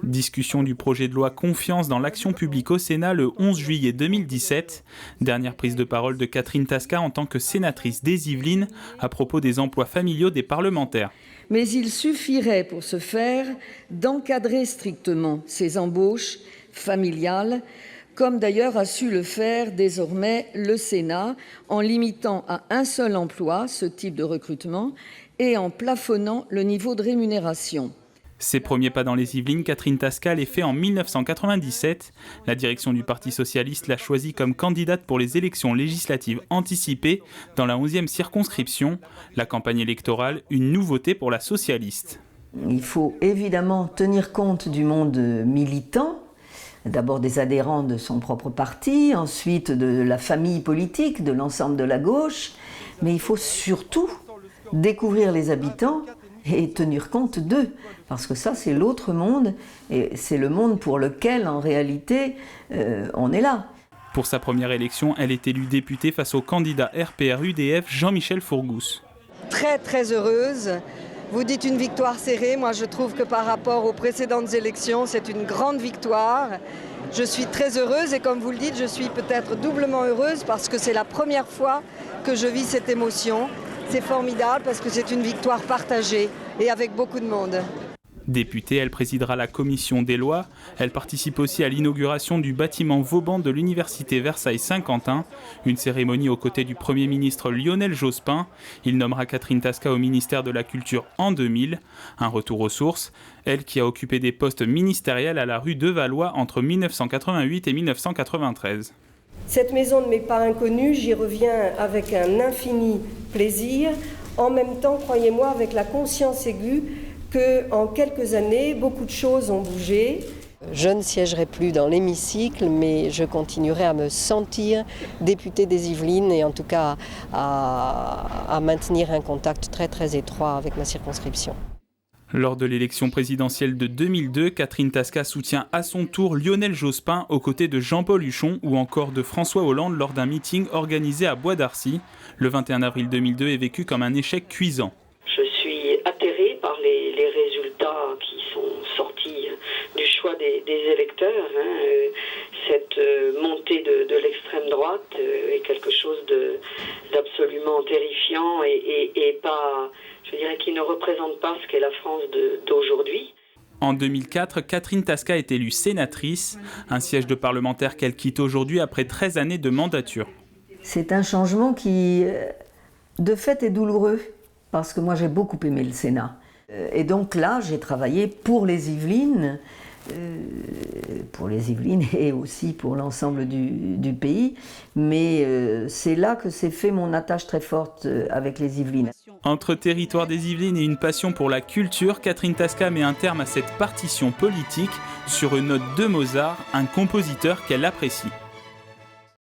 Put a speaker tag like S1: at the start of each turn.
S1: Discussion du projet de loi Confiance dans l'action publique au Sénat le 11 juillet 2017. Dernière prise de parole de Catherine Tasca en tant que sénatrice des Yvelines à propos des emplois familiaux des parlementaires.
S2: Mais il suffirait pour ce faire d'encadrer strictement ces embauches familiales, comme d'ailleurs a su le faire désormais le Sénat, en limitant à un seul emploi ce type de recrutement et en plafonnant le niveau de rémunération.
S1: Ses premiers pas dans les Yvelines, Catherine Tasca les fait en 1997. La direction du Parti socialiste l'a choisie comme candidate pour les élections législatives anticipées dans la 11e circonscription. La campagne électorale, une nouveauté pour la socialiste.
S3: Il faut évidemment tenir compte du monde militant, d'abord des adhérents de son propre parti, ensuite de la famille politique, de l'ensemble de la gauche, mais il faut surtout découvrir les habitants et tenir compte d'eux, parce que ça c'est l'autre monde, et c'est le monde pour lequel en réalité on est là.
S1: Pour sa première élection, elle est élue députée face au candidat RPR-UDF Jean-Michel Fourgousse.
S4: Très heureuse. Vous dites une victoire serrée, moi je trouve que par rapport aux précédentes élections, c'est une grande victoire. Je suis très heureuse et comme vous le dites, je suis peut-être doublement heureuse parce que c'est la première fois que je vis cette émotion. C'est formidable parce que c'est une victoire partagée et avec beaucoup de monde.
S1: Députée, elle présidera la commission des lois. Elle participe aussi à l'inauguration du bâtiment Vauban de l'université Versailles-Saint-Quentin, une cérémonie aux côtés du Premier ministre Lionel Jospin. Il nommera Catherine Tasca au ministère de la Culture en 2000. Un retour aux sources, elle qui a occupé des postes ministériels à la rue de Valois entre 1988 et 1993.
S5: Cette maison ne m'est pas inconnue, j'y reviens avec un infini plaisir, en même temps, croyez-moi, avec la conscience aiguë qu'en quelques années, beaucoup de choses ont bougé.
S6: Je ne siégerai plus dans l'hémicycle, mais je continuerai à me sentir députée des Yvelines et en tout cas à maintenir un contact très étroit avec ma circonscription.
S1: Lors de l'élection présidentielle de 2002, Catherine Tasca soutient à son tour Lionel Jospin aux côtés de Jean-Paul Huchon ou encore de François Hollande lors d'un meeting organisé à Bois d'Arcy. Le 21 avril 2002 est vécu comme un échec cuisant.
S7: Je suis atterrée par les résultats qui sont sortis du choix des électeurs. Cette montée de l'extrême droite est quelque chose d'absolument terrifiant et pas, je dirais, qui ne représente pas ce qu'est la France d'aujourd'hui.
S1: En 2004, Catherine Tasca est élue sénatrice, un siège de parlementaire qu'elle quitte aujourd'hui après 13 années de mandature.
S3: C'est un changement qui, de fait, est douloureux, parce que moi j'ai beaucoup aimé le Sénat. Et donc là, j'ai travaillé pour les Yvelines et aussi pour l'ensemble du pays. Mais c'est là que s'est fait mon attache très forte avec les Yvelines.
S1: Entre territoire des Yvelines et une passion pour la culture, Catherine Tasca met un terme à cette partition politique sur une note de Mozart, un compositeur qu'elle apprécie.